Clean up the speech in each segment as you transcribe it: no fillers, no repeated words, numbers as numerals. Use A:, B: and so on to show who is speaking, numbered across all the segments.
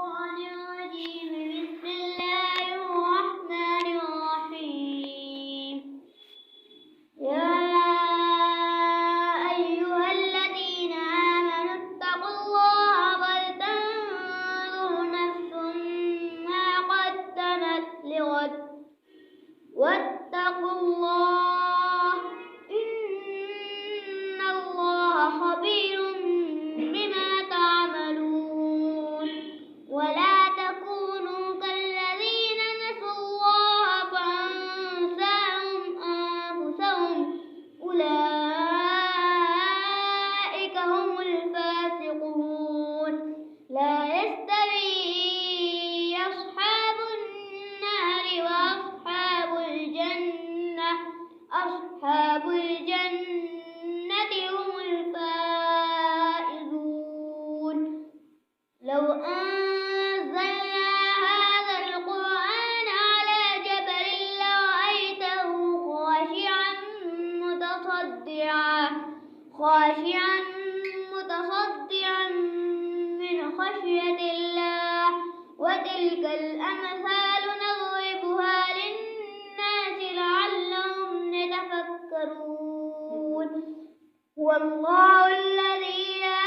A: الشيطان الرجيم. بسم الله الرحمن الرحيم. يا أيها الذين آمنوا اتقوا الله ولتنظر نفس ما قدمت لغد واتقوا الله إن الله خبير بما تعملون. ولا تكونوا كالذين نسوا الله فأنساهم أنفسهم أولئك هم الفاسقون. لا يستوي أصحاب النار وأصحاب الجنة أصحاب الجنة هم الفائزون. لو أنزلنا هذا القرآن على جبل لرأيته خاشعا من خشية الله. وتلك الأمثال نضربها للناس لعلهم يتفكرون. هو الله الذي لا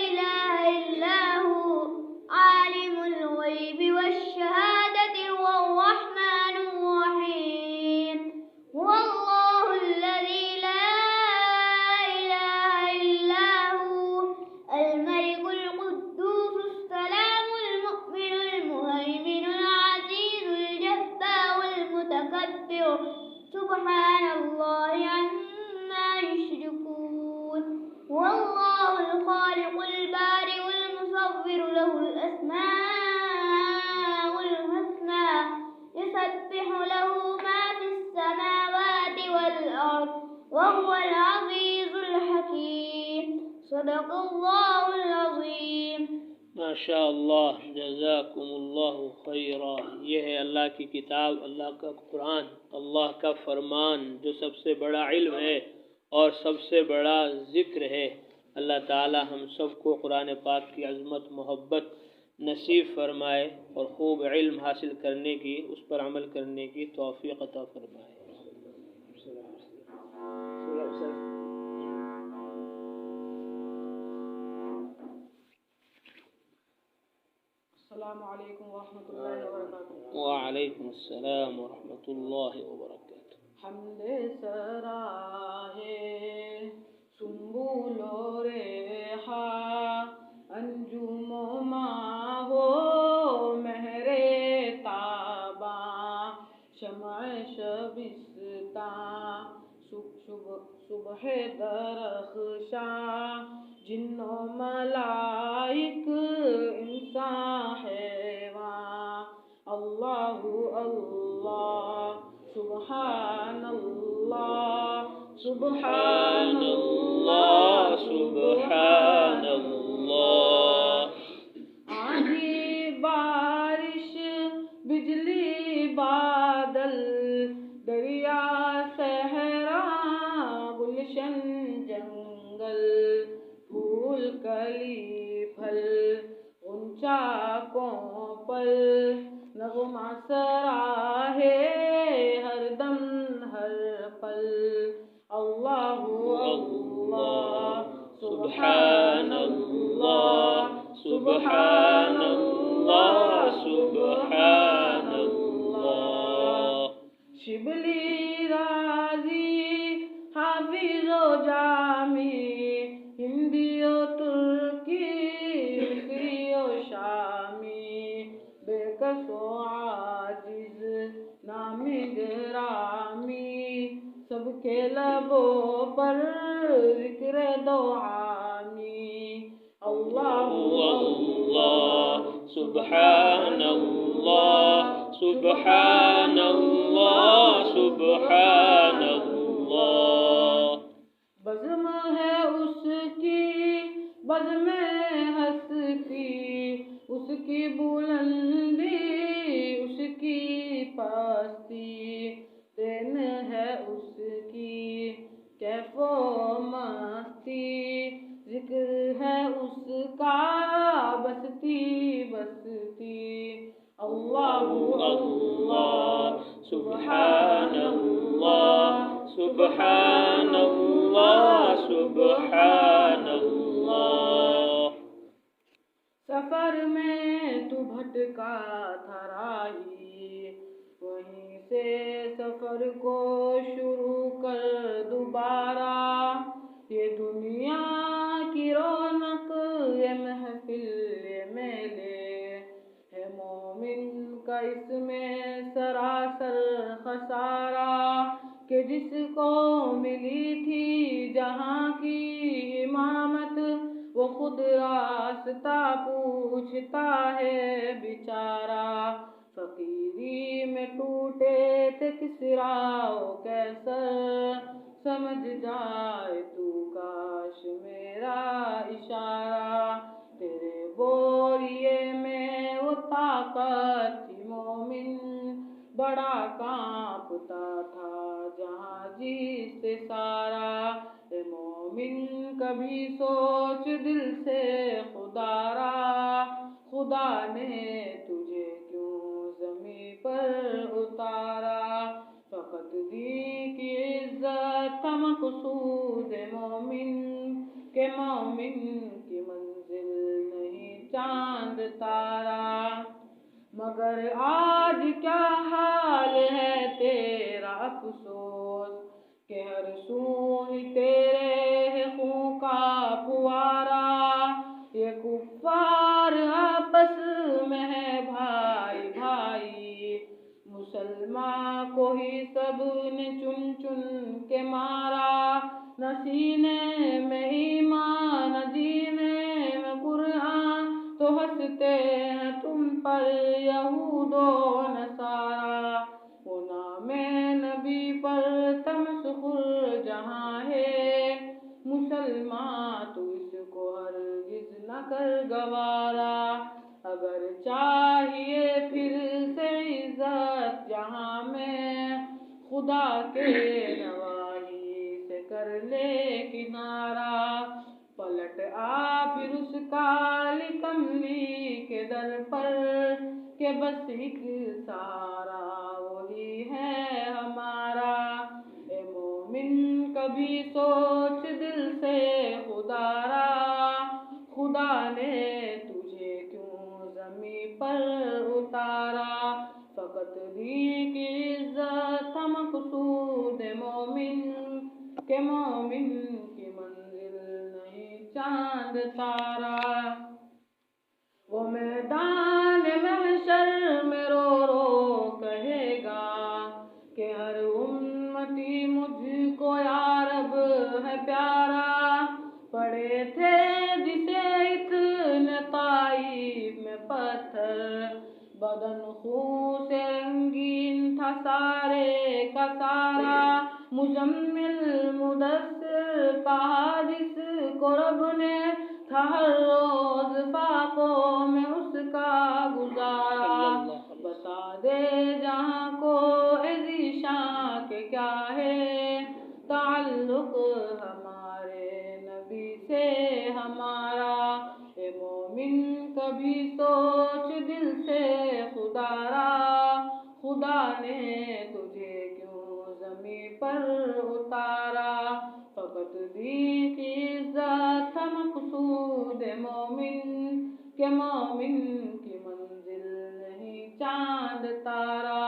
A: إله إلا هو عالم الغيب والشهادة هو الرحمن الرحيم. هو الله الذي لا إله إلا هو الملك القدوس السلام المؤمن المهيمن العزيز الجبار المتكبر سبحان الله عما يشركون. هو الله الخالق البارئ المصور له الأسماء الحسنى يسبح له ما في السماوات والأرض وهو العزيز الحكيم. صدق الله العظيم.
B: ماشاء اللہ، جزاکم اللہ خیرہ۔ یہ ہے اللہ کی کتاب، اللہ کا قرآن، اللہ کا فرمان جو سب سے بڑا علم ہے اور سب سے بڑا ذکر ہے۔ اللہ تعالی ہم سب کو قرآن پاک کی عظمت محبت نصیب فرمائے اور خوب علم حاصل کرنے کی، اس پر عمل کرنے کی توفیق عطا فرمائے۔
C: السلام علیکم ورحمۃ اللہ وبرکاتہ۔
B: وعلیکم السلام ورحمۃ اللہ وبرکاتہ۔
C: حمد سراہے سنبول و ریحا انجم و ماہ و مہر تاباں شمع شبستاں صبح درخشاں جن و ملائک انسان حیوان اللہ اللہ سبحان اللہ سبحان اللہ
B: سبحان اللہ۔
C: آندھی بارش بجلی بادل دریا صحرا گلشن جنگل پھول کلی پھل اونچا کوپل نغمہ سراہے ہر دم ہر پل اللہ اللہ سبحان اللہ سبحان اللہ سبحان اللہ۔ شبلی رازی حافظ و جامی ہندی و ترکی مصری و شامی بے کس و عاجز نام گرامی سب کے لبوں پر ذکر دعامی اللہ اللہ
B: سبحان اللہ سبحان اللہ سبحان اللہ۔
C: بزم ہے اس کی بزم ہستی اس کی بلندی اس کی پستی دین ہے اس کی کیف و مستی ذکر ہے اس کا بستی
B: अल्लाह सुब्हान अल्लाह सुब्हान अल्लाह सुब्हान अल्लाह।
C: सफर में तू भटका था राही, वहीं से सफर को शुरू कर दोबारा। ये दुनिया की रौनक, ये महफिल, ये मेले है मोमिन का इसमें सरासर खसारा। कि जिसको मिली थी जहाँ की इमामत, वो खुद रास्ता पूछता है बेचारा। फकीरी में टूटे थे किसरा वो कैसर, समझ जाए तू काश मेरा इशारा। तेरे बोरिए में वो ताकत थी मोमिन, बड़ा कांपता था जहाँ जिससे सारा। ए मोमिन कभी सोच दिल से खुदारा, खुदा ने तुझे क्यों ज़मीं पर उतारा। फ़क़त दी की इज़्ज़त का मक़सूद है मोमिन, के मोमिन की मंजिल नहीं चांद तारा। मगर आज क्या हाल है तेरा अफ़सोस, कि हर सू ही तेरे है खून का फुवारा। ये कुफ़ार आपस में है भाई भाई, मुसलमान को ही सब ने चुन चुन के मारा। न सीने में ईमान न जीने में कुरान, तो हंसते हैं तुम पर यहूदो नसारा। वो नामे नबी पर तमस्खुर जहाँ है, मुसलमान तू इसको हरगिज़ न कर गवारा। अगर चाहिए फिर से इज़्ज़त जहाँ में, खुदा के नवाही से कर ले किनारा। पलट आ फिर उस काली कमली के दर पर, के बस एक सहारा वही है हमारा। ए मोमिन कभी सोच दिल से खुदारा, खुदा ने तुझे क्यों ज़मीं पर उतारा। फ़क़त दी की इज़्ज़त का मक़सूद है मोमिन, के मोमिन की मंजिल नहीं चांद तारा। वो मैदान महशर में रो रो कहेगा, कि हर उम्मती मुझको या रब है प्यारा। पड़े थे जिसे इतने ताईफ में पत्थर, बदन खून से रंगीन था सारे का सारा। मुज़म्मिल मुदस्सिर कहा जिसको रब ने, था हर रोज फाकों में उसका गुजारा। बता दे जहाँ को ज़ीशान के क्या है, ताल्लुक़ हमारे नबी से हमारा। ए मोमिन कभी सोच दिल से खुदारा, खुदा ने तुझे क्यों ज़मीं पर उतारा। फ़क़त दी की इज़्ज़त का मक़सूद है मोमिन, के मोमिन की मंजिल नहीं चांद तारा।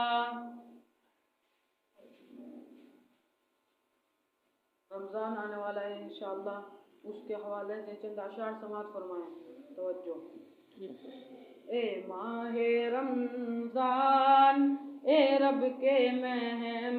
C: रमज़ान आने वाला है इंशाअल्लाह, उसके हवाले से चंद अशार समाअत फरमाएं। तवज्जो। ए माहे रमज़ान, ए रब के मेहमान,